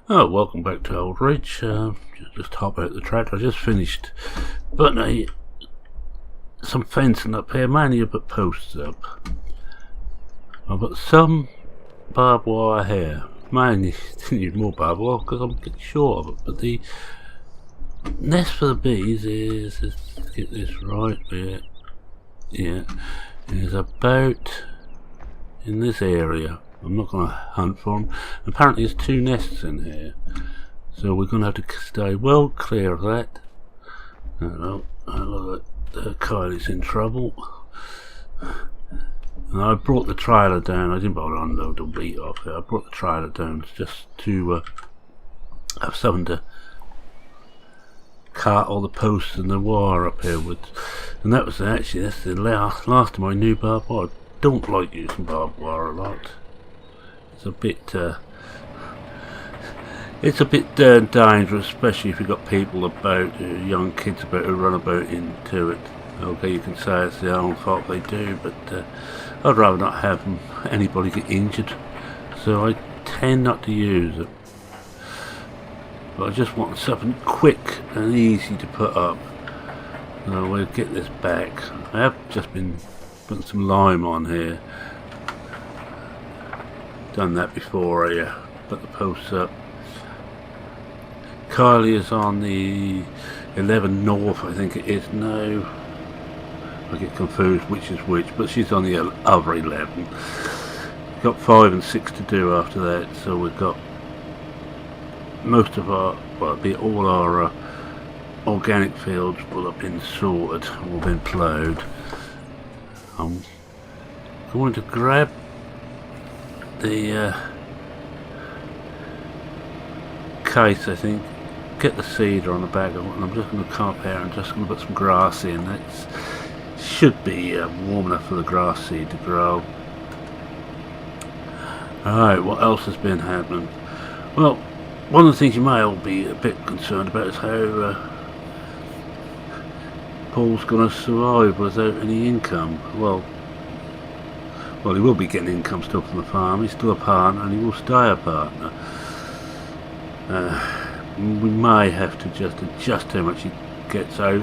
Oh, welcome back to Old Ridge. Just hop out the tractor. I just finished putting some fencing up here, mainly put posts up. I've got some barbed wire here. Mainly need more barbed wire because I'm getting short of it. But the nest for the bees let's get this right here. Yeah, is about in this area. I'm not going to hunt for them. Apparently there's 2 nests in here, so we're going to have to stay well clear of that. Look at Kylie's in trouble. And I brought the trailer down. I didn't bother to unload the wheat off it. I brought the trailer down just to have something to cut all the posts and the wire up here with. And that's the last time I knew barbed wire. I don't like using barbed wire a lot. It's a bit dangerous, especially if you've got people about, young kids about who run about into it. Okay, you can say it's their own fault they do, but I'd rather not have anybody get injured, so I tend not to use it. But I just want something quick and easy to put up. So we'll get this back. I have just been putting some lime on here. Done that before I put the posts up. Kylie is on the 11 North, I think it is now. I get confused which is which, but she's on the other 11. Got 5 and 6 to do after that, so we've got most of our, well, be all our organic fields will have been sorted, or been ploughed. I'm going to grab the case, I think, get the seeder on the back of it, and I'm just going to come up here and just going to put some grass in. It should be warm enough for the grass seed to grow. Alright, what else has been happening? Well, one of the things you may all be a bit concerned about is how Paul's going to survive without any income. Well, he will be getting income still from the farm. He's still a partner, and he will stay a partner. We may have to just adjust how much he gets out,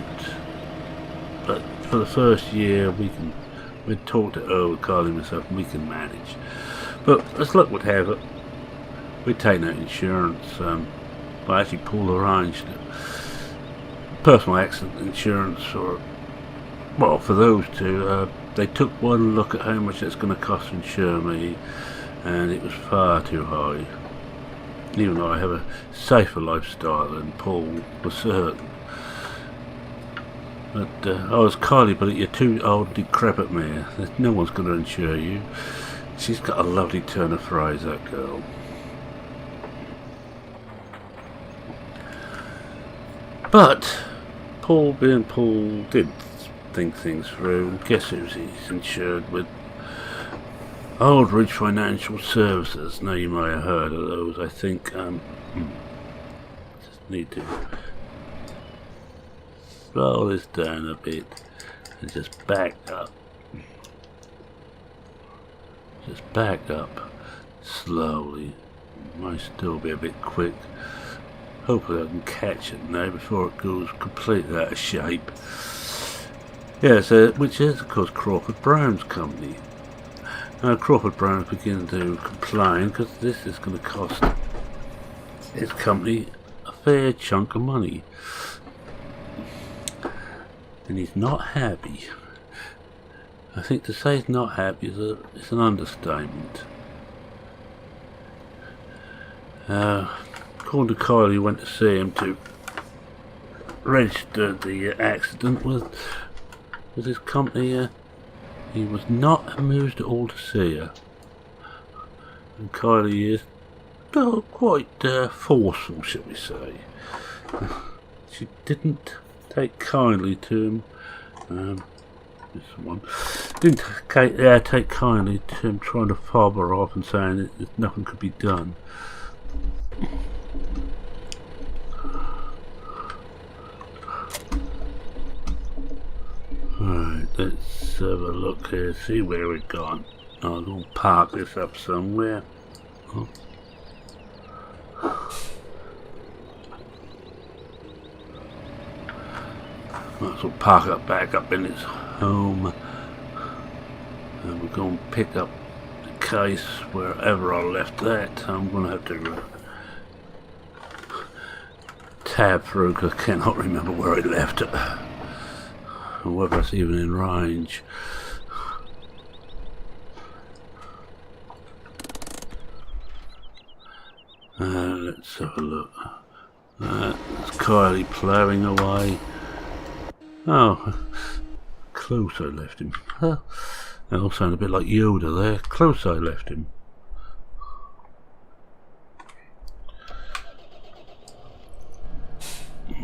but for the first year we'd talk it over, Carly and myself, and we can manage. But as luck would have it, we'd taken out insurance. Actually Paul arranged it. Personal accident insurance for those two. They took one look at how much it's going to cost to insure me, and it was far too high. Even though I have a safer lifestyle than Paul was certain. But Kylie, but you're too old, decrepit mare. No one's going to insure you. She's got a lovely turn of phrase, that girl. But Paul, being Paul, did think things through. Guess who's he's insured with? Old Ridge Financial Services. Now you may have heard of those. I think just need to slow this down a bit and just back up. Just back up slowly. Might still be a bit quick. Hopefully I can catch it now before it goes completely out of shape. Yes, which is of course Crawford Brown's company. Now Crawford Brown is beginning to complain because this is going to cost his company a fair chunk of money. And he's not happy. I think to say he's not happy is an understatement. According to Kyle, he went to see him to register the accident with his company. He was not amused at all to see her. And Kylie is quite forceful, shall we say. She didn't take kindly to him. This one didn't take kindly to him trying to fob her off and saying that nothing could be done. Right, let's have a look here, see where we've gone. I'll go park this up somewhere. Oh. Might as well park it back up in its home. And we're going to pick up the case wherever I left that. I'm going to have to tab through because I cannot remember where I left it. Or whether it's even in range. Let's have a look. It's Kylie ploughing away. Oh, close I left him. That all sounded a bit like Yoda there. Close I left him.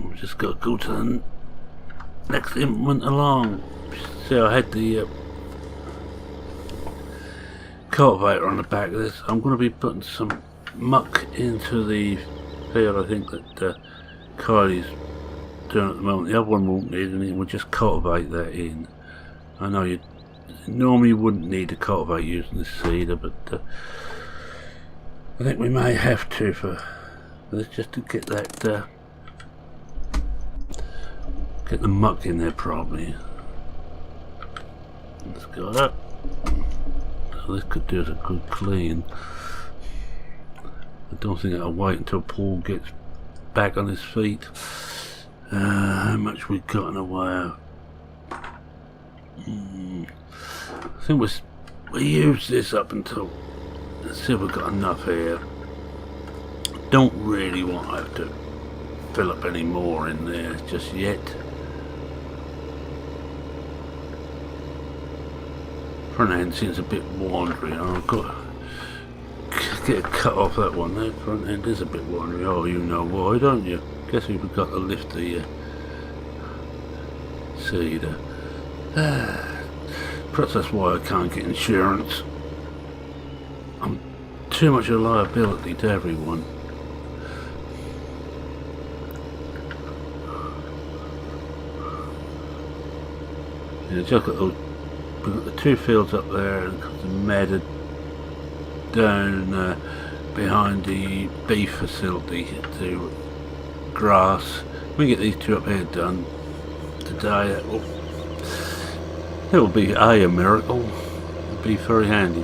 We just got to go to the next implement along. See, I had the cultivator on the back of this. I'm going to be putting some muck into the field. I think that Kylie's doing at the moment. The other one won't need anything. We'll just cultivate that in. I know you normally wouldn't need to cultivate using this seeder, but I think we may have to for this, just to get that get the muck in there properly. Let's go up. So this could do us a good clean. I don't think I'll wait until Paul gets back on his feet. How much we've got in a way. I think we use this up until, let's see if we've got enough here. Don't really want to have to fill up any more in there just yet. Front end seems a bit wandering. I've got to get a cut off that one. That front end is a bit wandering. Oh, you know why, don't you? Guess we've got to lift the seeder. Perhaps that's why I can't get insurance. I'm too much a liability to everyone. Yeah, just got those. We've got the two fields up there and the meadow down behind the beef facility to grass. We get these two up here done today. It will be a miracle. It'll be very handy.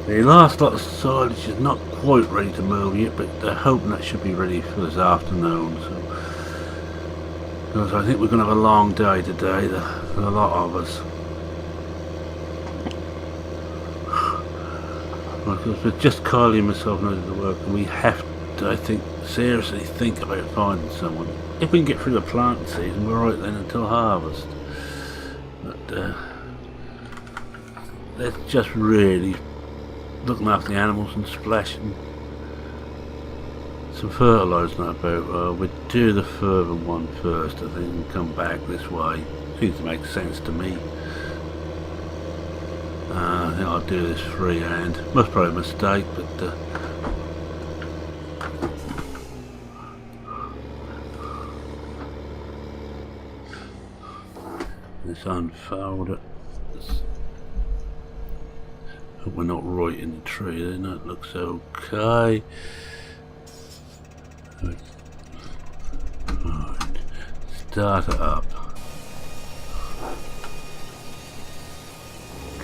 The last lot of silage is not quite ready to move yet, but they're hoping that should be ready for this afternoon. So, because I think we're going to have a long day today, for a lot of us. Because with just Kylie and myself knows the work, and we have to, I think, seriously think about finding someone. If we can get through the planting season, we're right then until harvest. But that's just really looking after the animals and splashing some fertiliser about. We'd do the further one first, I think, and come back this way. Seems to make sense to me. I think I'll do this freehand. Most probably a mistake, but let's unfold it. Hope we're not right in the tree then. That looks okay. Right. Start it up.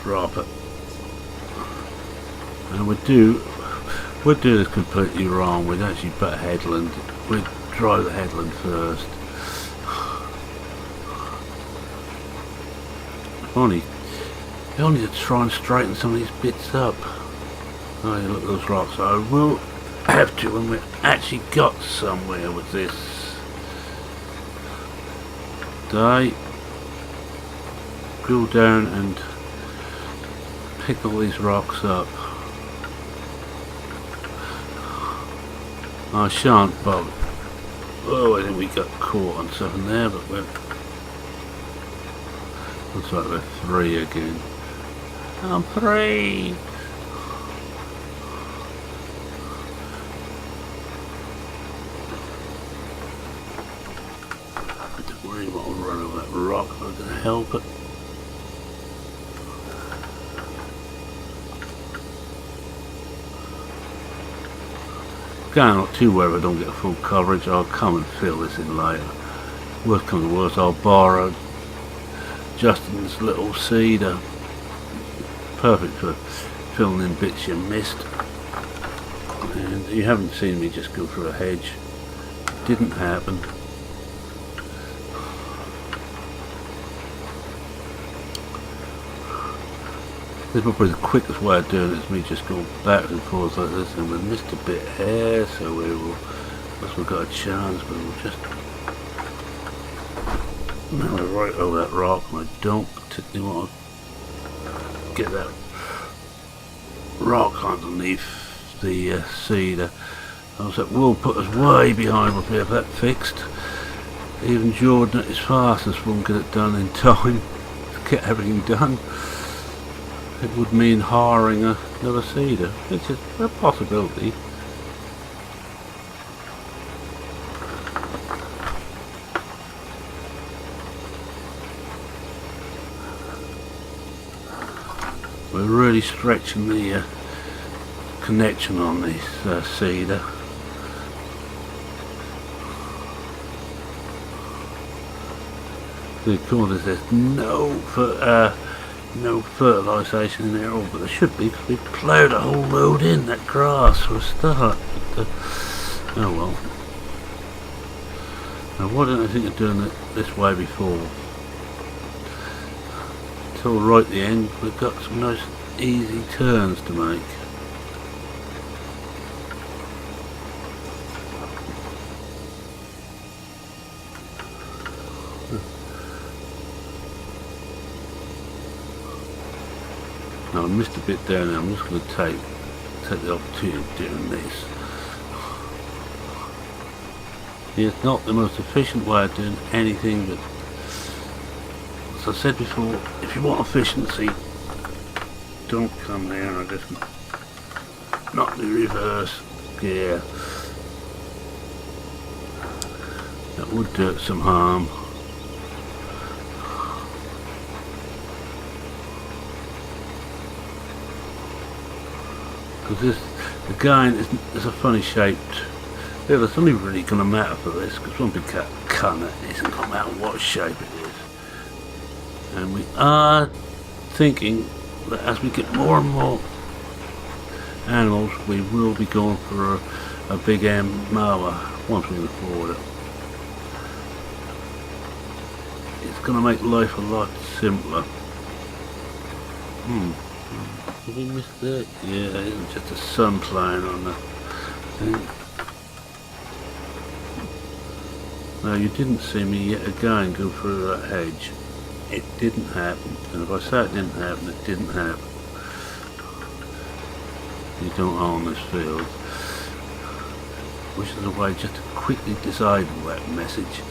Drop it. And we'd do this completely wrong. We'd actually put headland. We'd dry the headland first. Only to try and straighten some of these bits up. Oh, yeah, look at those rocks. I will have to when we actually got somewhere with this. Day. Go down and pick all these rocks up. I shan't bother. Oh, I think we got caught on something there, but we're... looks like we're 3 again. I'm 3! Don't worry about running over that rock, I'm not going to help it. Again, not too worried if I don't get full coverage. I'll come and fill this in later. Worst comes to worst, I'll borrow Justin's little cedar. Perfect for filling in bits you missed. And you haven't seen me just go through a hedge. Didn't happen. This is probably the quickest way of doing it, is me just going back and forth like this, and we missed a bit here, so we will, unless we've got a chance, but we'll just, now we're right over that rock, and I don't particularly want to get that rock underneath the cedar. That will put us way behind. We'll have that fixed. Even Jordan at his fastest won't get it done in time to get everything done. It would mean hiring another cedar, which is a possibility. We're really stretching the connection on this cedar. The corners, there's no fertilisation in there at all, but there should be, because we ploughed a whole load in that grass for a start. But, oh well. Now why don't I think of doing it this way before? Till right at the end, we've got some nice easy turns to make. Now I missed a bit down there. I'm just going to take the opportunity of doing this. It's not the most efficient way of doing anything, but as I said before, if you want efficiency, don't come here and just knock the reverse gear. That would do it some harm. Because again, it's a funny shaped. Yeah, it's only really going to matter for this, because when we cut it, it doesn't matter what shape it is. And we are thinking that as we get more and more animals, we will be going for a big M mower once we can afford it. It's going to make life a lot simpler. Did we miss that? Yeah, it isn't just a sun playing on the thing. No, you didn't see me yet again go through that hedge. It didn't happen. And if I say it didn't happen, it didn't happen. You don't own this field. Which is a way just to quickly disable that message.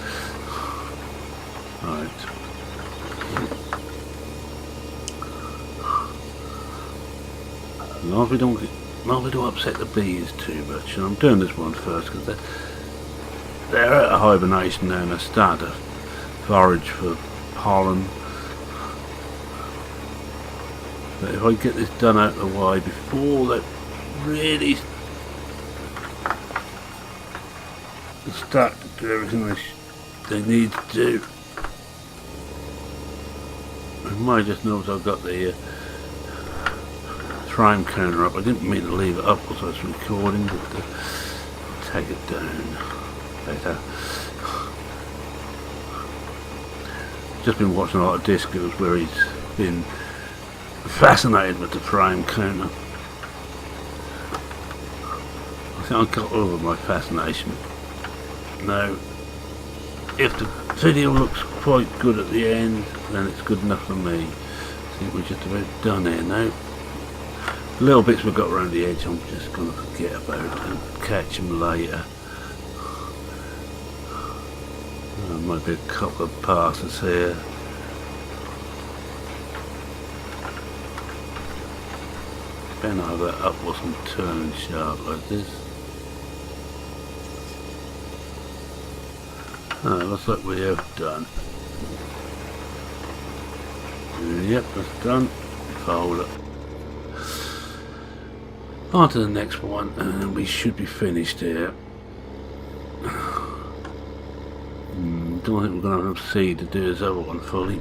Alright. As long as we don't upset the bees too much. And I'm doing this one first because they're out of hibernation now and they're starting to forage for pollen. But if I get this done out of the way before they really start to do everything they need to do, I might just notice I've got the frame counter up. I didn't mean to leave it up whilst I was recording, but take it down better. Just been watching a lot of discos where he's been fascinated with the frame counter. I think I got over my fascination. Now, if the video looks quite good at the end, then it's good enough for me. I think we're just about done here now. The little bits we've got around the edge I'm just going to forget about and catch them later. Might be a couple of passes here. Then I'll have that up wasn't turning sharp like this. Looks like we have done. Yep, that's done. Fold it. On to the next one, and we should be finished here. Don't think we're going to have enough seed to do this other one fully.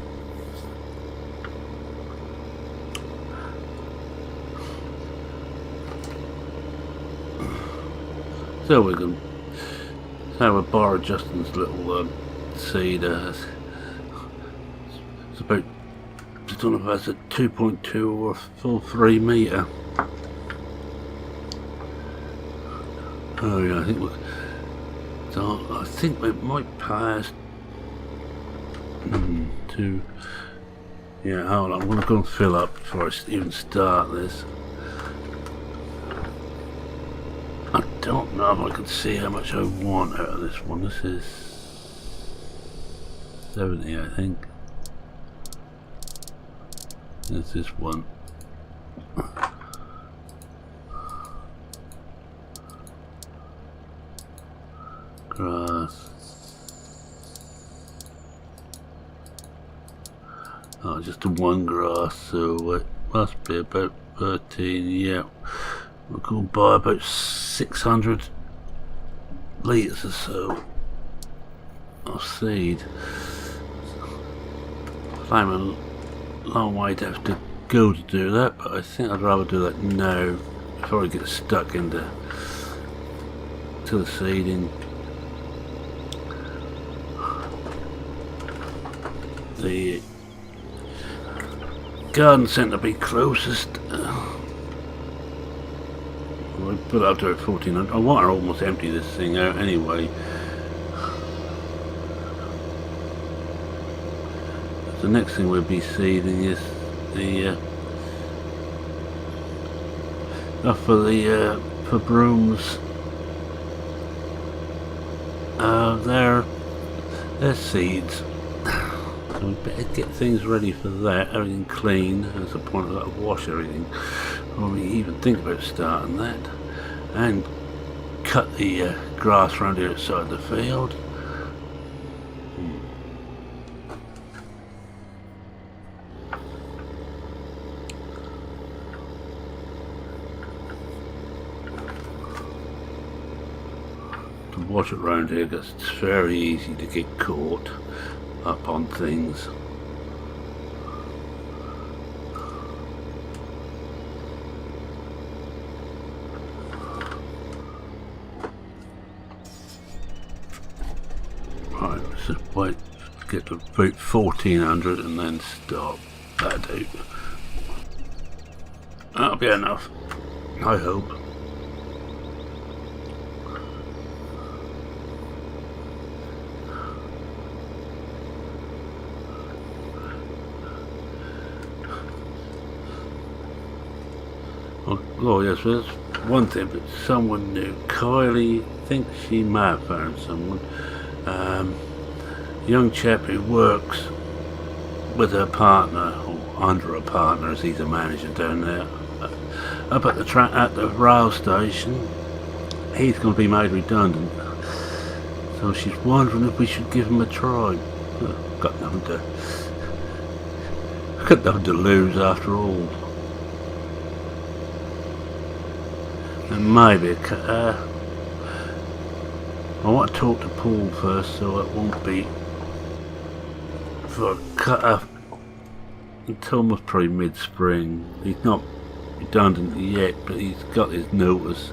So we're going to have a bar Justin's little seed. It's about, I don't know if that's a 2.2 or full 3 metre. Oh yeah, I think we might pass to. Yeah, hold on, I'm going to go and fill up before I even start this. I don't know if I can see how much I want out of this one. This is 70, I think. There's this one. Grass. Oh, just the one grass, so it must be about 13, yeah. We're going to buy about 600 litres or so of seed. I'm a long way to have to go to do that, but I think I'd rather do that now before I get stuck into the seeding. The garden centre be closest. I put up to 1400. I want to almost empty this thing out anyway. The next thing we'll be seeding is the for brooms. Their seeds. So we better get things ready for that. Everything clean. There's a point of that wash everything. Or we even think about starting that, and cut the grass around the outside of the field. To wash it around here because it's very easy to get caught up on things. Right, so wait, get to about 1400 and then stop. That'll be enough, I hope. Oh yes, there's one thing, but someone new. Kylie thinks she may have found someone. Young chap who works with her partner, or under a partner, as he's a manager down there, up at the rail station. He's going to be made redundant, so she's wondering if we should give him a try. Got nothing to lose after all. And maybe I want to talk to Paul first, so it won't be for a cut off until almost probably mid-spring. He's not redundant yet, but he's got his notice.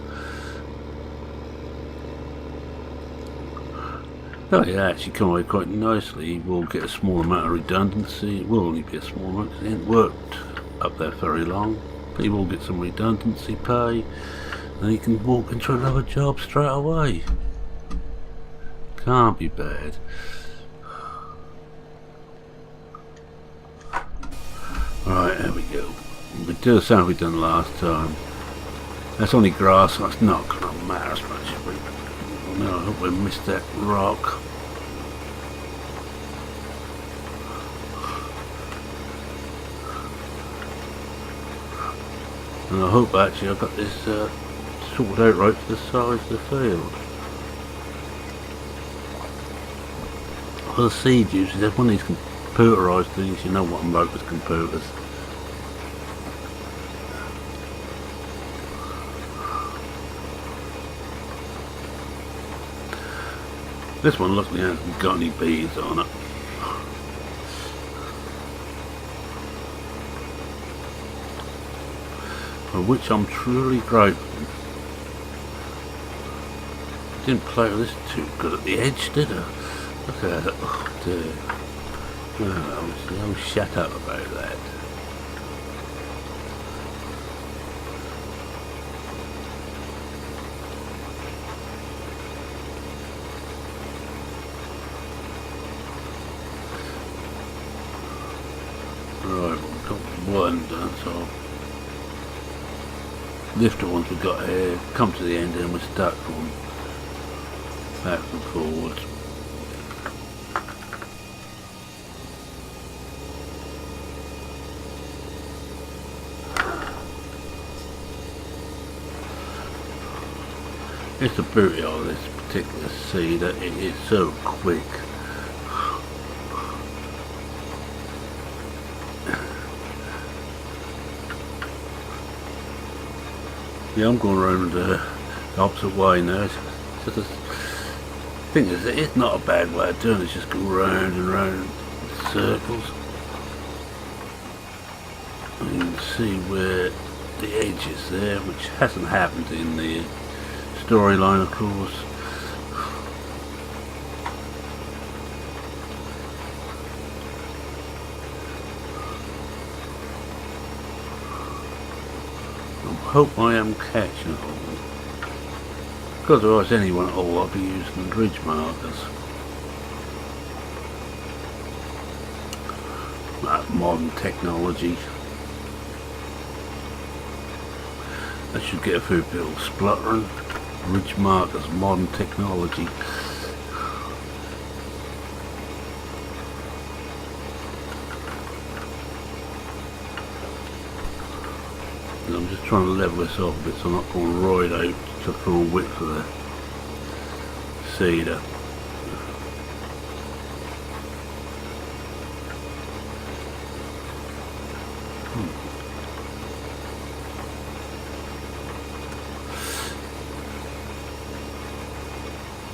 Oh yeah, actually come away quite nicely. He will get a small amount of redundancy. It will only be a small amount because he ain't worked up there very long. But he will get some redundancy pay. And he can walk into another job straight away. Can't be bad. Right, there we go. We do the same we done last time. That's only grass, so it's not going to matter as much. No, I hope we missed that rock. And I hope actually I've got this sorted out right for the size of the field. For the seed uses, there's one of these computerised things, you know what I'm like with computers. This one looks like it hasn't got any beads on it. For which I'm truly grateful. Didn't play with this too good at the edge, did I? Look at it. Oh dear. Oh, shut up about that. Right, we've got one done, so lifter ones we've got here, come to the end and we're stuck on back and forwards. It's the beauty of this particular seed that it is so quick. Yeah, I'm going around the opposite way now. It's just thing is, it's not a bad way of doing it. It's just go round and round in circles. And you can see where the edge is there, which hasn't happened in the storyline, of course. I hope I am catching it all. Because if I was anyone at all, I'll be using ridge markers. That modern technology. That should get a few people spluttering. Ridge markers, modern technology. And I'm just trying to level this off a bit so I'm not going right out to full width of the cedar.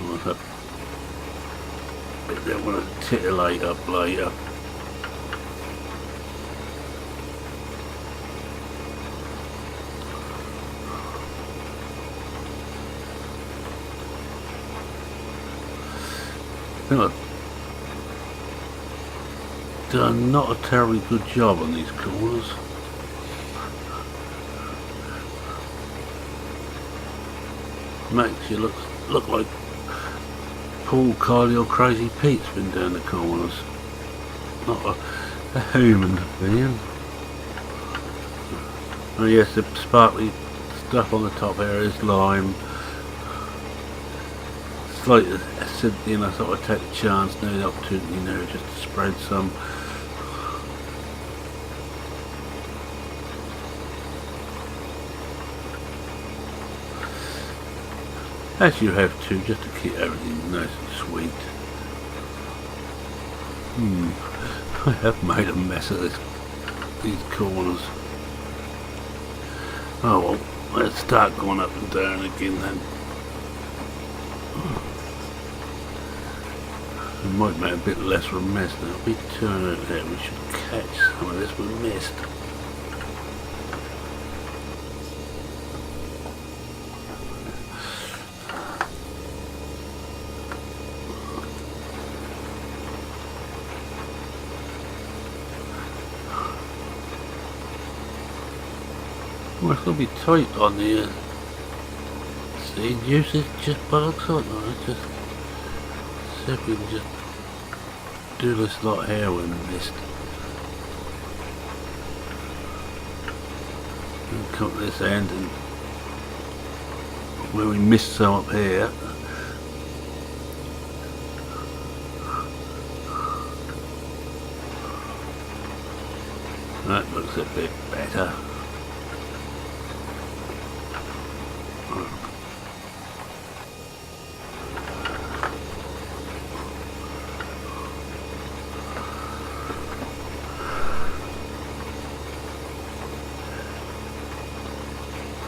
What's that bit there? I want to titillate up later. I think I've done not a terribly good job on these corners. Makes you look like Paul, Kylie or Crazy Pete's been doing the corners. Not a human being. Oh yes, the sparkly stuff on the top here is lime. Like acidity, and I thought I'd take a chance now, the opportunity now, just to spread some. As you have to, just to keep everything nice and sweet. I have made a mess of these corners. Oh well, let's start going up and down again then. We might make a bit less of a mess now. If we turn out there, we should catch some of this we missed. Well, it's going to be tight on the seed usage, just by the looks of it. Let's just see if we can just do this lot here we missed. And come to this end and where we missed some up here. That looks a bit better.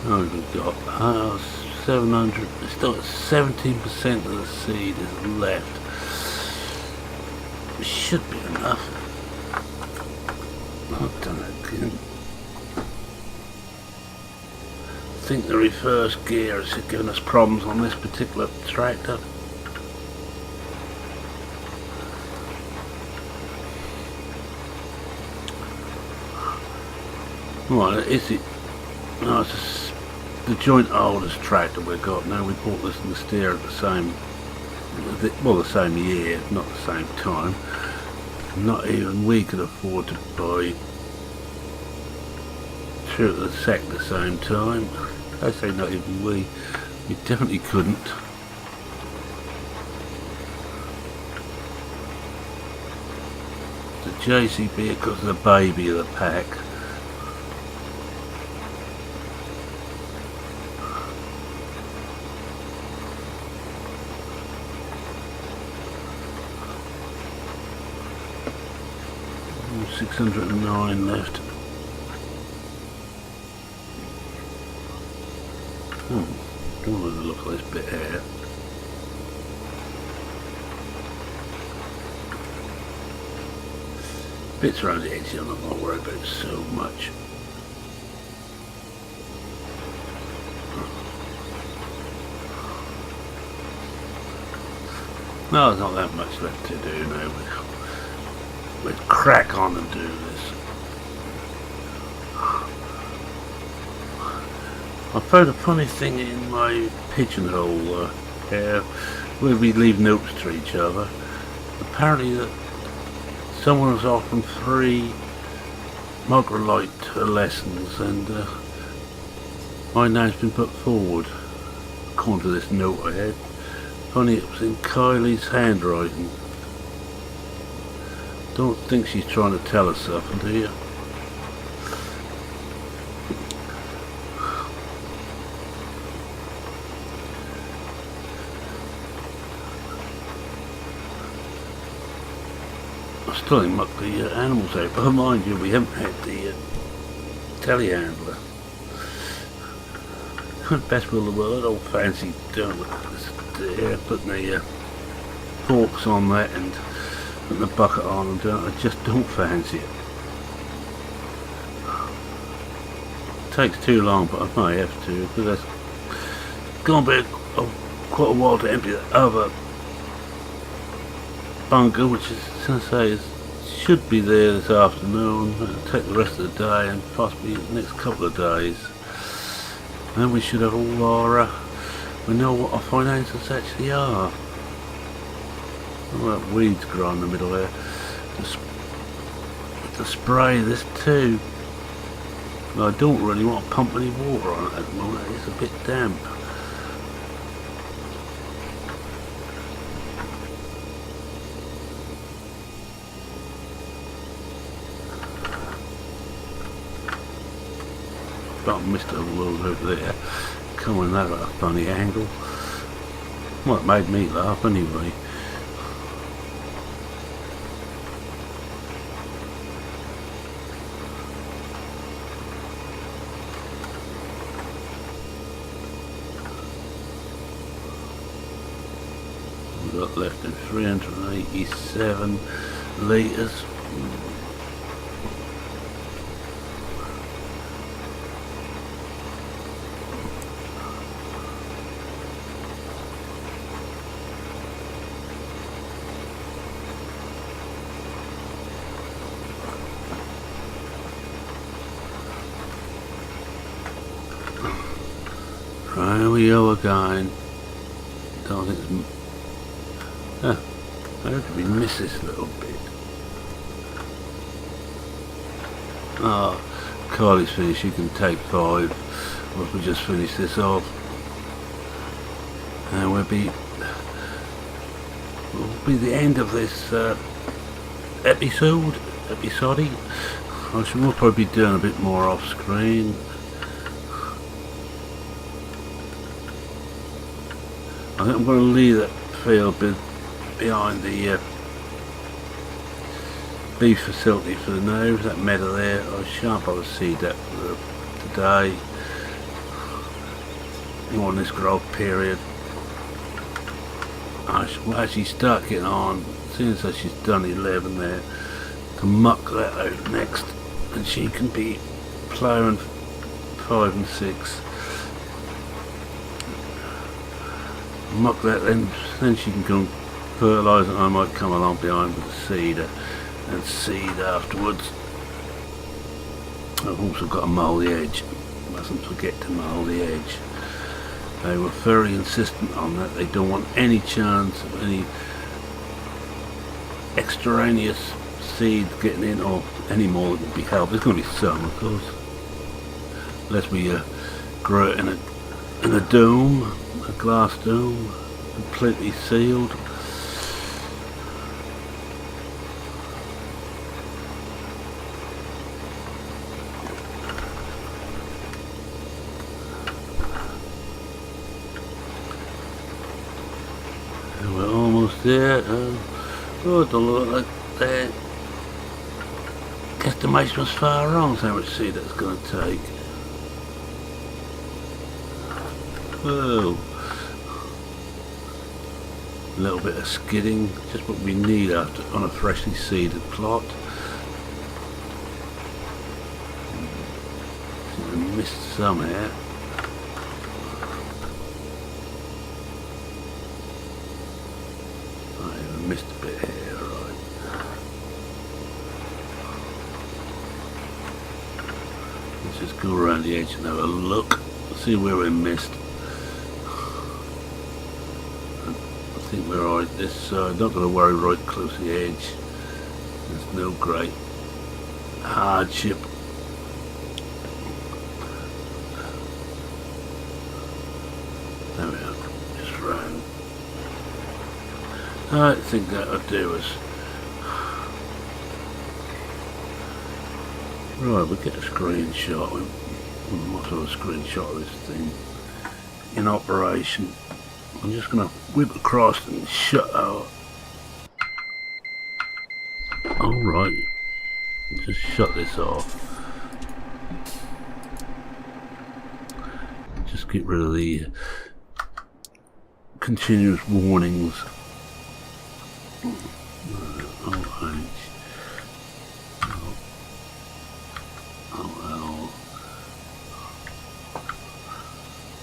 Oh, we've got 700. It's still 17% of the seed is left. It should be enough. I've done it again. I think the reverse gear is giving us problems on this particular tractor. Right, is it? No, it's the joint oldest tractor we've got now. We bought this in the steer at the same, well, the same year, not the same time. Not even we could afford to buy two at the same time. I say not even we definitely couldn't. The JCB, because the baby of the pack. Oh, 609 left. Don't want to look at this bit here. Bits around the edge, I'm not going to worry about so much. No, there's not that much left to do now. We'll crack on and do this. I found a funny thing in my pigeonhole here, where we leave notes to each other. Apparently that someone was offering free microlight lessons, and my name's been put forward according to this note I had. Funny, it was in Kylie's handwriting. Don't think she's trying to tell us something, do you? I still ain't mucked the animals out, but mind you, we haven't had the telehandler. Best will of the world, I don't fancy doing this, putting the forks on that and putting the bucket on and doing it. I just don't fancy it. It takes too long, but I might have to, because that's going to be quite a while to empty the other bunker, which is, as I say, should be there this afternoon. It'll take the rest of the day and possibly the next couple of days. Then we should have all our, we know what our finances actually are. All that weeds growing in the middle there. To spray this too. I don't really want to pump any water on it at the moment. It's a bit damp. But Mr. World over there coming that at a funny angle. Well, it made me laugh anyway. We've got left in 387 litres. Here we go again. Don't think it's... how did we miss this little bit? Ah, Kylie's finished. You can take 5 once we just finish this off. And we'll be the end of this episode. I should probably be doing a bit more off screen. I think I'm going to leave that field behind the beef facility for the nose, that meadow there. I shan't bother to see that for today. more in this growth period. I shall actually start getting on as soon as she's done 11 there to muck that out next, and she can be ploughing 5 and 6. Muck that, then she can go and fertilise, and I might come along behind with the seeder and seed afterwards. I've also got to mow the edge. Mustn't forget to mow the edge. They were very insistent on that. They don't want any chance of any extraneous seed getting in, or any more that would be helped. There's going to be some, of course, unless we grow it in a dome, a glass dome, completely sealed. And we're almost there. Oh, it don't look like that. Guesstimation was far wrong, so how much seed that's going to take. Whoa. A little bit of skidding, just what we need after on a freshly seeded plot. I missed some here. I even missed a bit here, right. Let's just go around the edge and have a look, see where we missed. I think we're alright this side, not going to worry right close to the edge. There's no great hardship. There we are, just round. I think that'll do us. Right, we'll get a screenshot. What sort of screenshot of this thing in operation. I'm just going to whip across and shut out. Alright, just shut this off. Just get rid of the continuous warnings. Alright.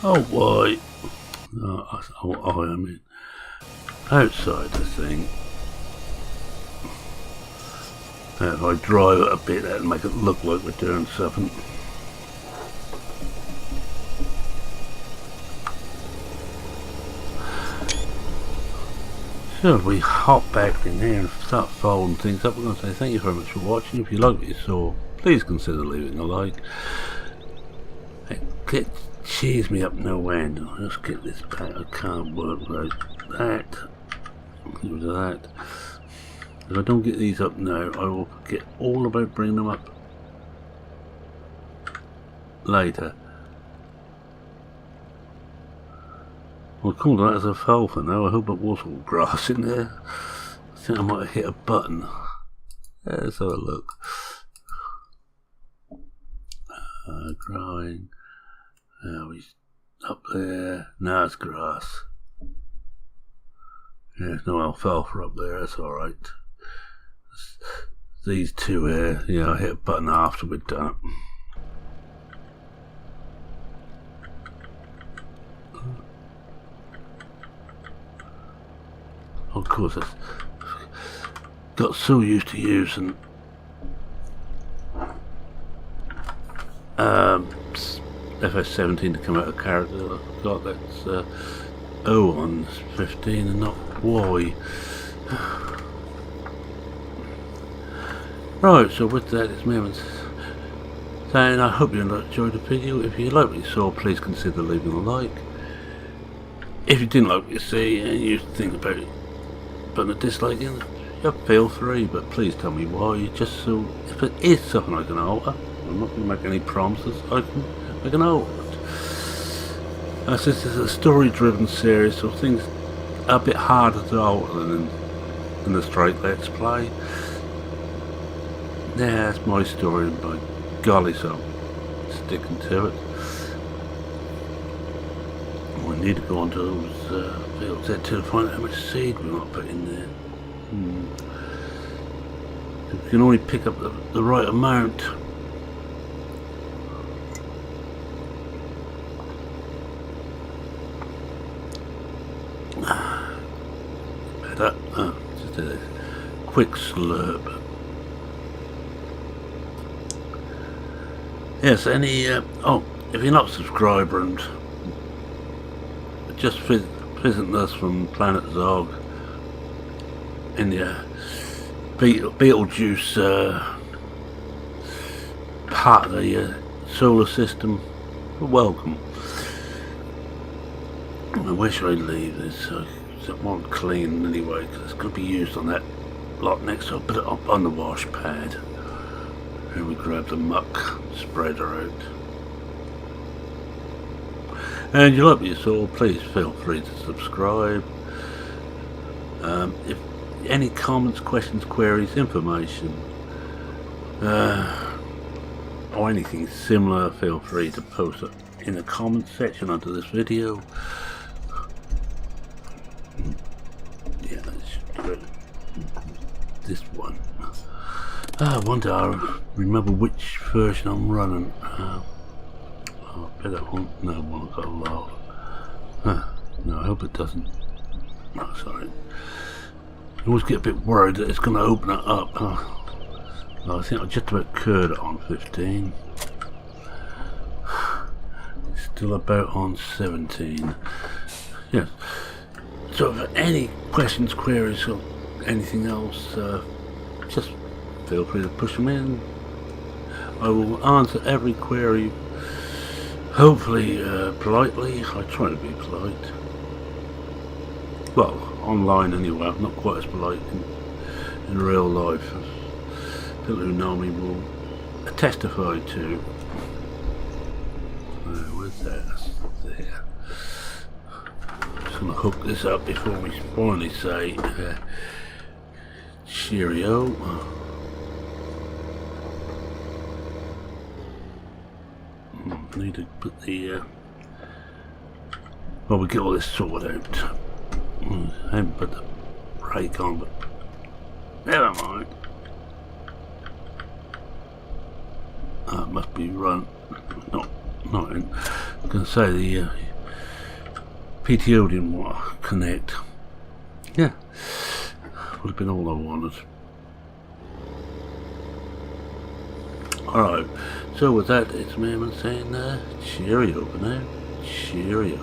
Oh boy. I mean, outside the thing. If I drive it a bit, that'll make it look like we're doing something. So if we hop back in here and start folding things up, we're going to say thank you very much for watching. If you like what you saw, please consider leaving a like. It cheers me up no end. I'll just get this back. I can't work without that. Get rid of that. If I don't get these up now, I will forget all about bringing them up later. Well, cool, that as a foul for now. I hope it was all grass in there. I think I might have hit a button. Let's have a look. Growing. Now he's up there. Now it's grass. There's no alfalfa up there, that's alright. These two here, yeah, I hit a button after we're done. Of course, I got so used to using FS17 to come out of character. I forgot that's O on 15 and not Y. Right, so with that, it's me saying I hope you enjoyed the video. If you like what you saw, please consider leaving a like. If you didn't like what you see and you think about putting a dislike in, yeah, feel free, but please tell me why, just so if it is something I can alter. I'm not going to make any promises, I can alter it. As this is a story driven series, so things are a bit harder to alter than in the straight let's play. Yeah, that's my story, and by golly, so I'm sticking to it. need to go onto those fields there to find out how much seed we might put in there. We can only pick up the right amount. Better. Just a quick slurp. Yes, any oh, if you're not a subscriber and just visiting us from Planet Zog in the Beetlejuice part of the solar system, welcome. Where should I leave this? So it won't clean anyway, because it's going to be used on that lot next. So I'll put it up on the wash pad. And we grab the muck spreader out. And you like what you saw, please feel free to subscribe. If any comments, questions, queries, information, or anything similar, feel free to post it in the comments section under this video. Yeah, that's good. This one. I wonder, I remember which version I'm running. I bet I won't. No, it won't go low. No, I hope it doesn't. Oh, sorry. I always get a bit worried that it's going to open it up. I think I just about curled it on 15. It's still about on 17. Yes. So if any questions, queries, or anything else, just feel free to push them in. I will answer every query, hopefully politely. I try to be polite. Well, online anyway. I'm not quite as polite in real life. People who know me will testify to. Where's that? That's there. I'm just going to hook this up before we finally say cheerio. Need to put the well, we get all this sorted out. I haven't put the brake on, but never mind. It must be run. Not in. I was going to say the PTO didn't want to connect. Yeah, would have been all I wanted. Alright, so with that, it's me saying cheerio for now. Cheerio.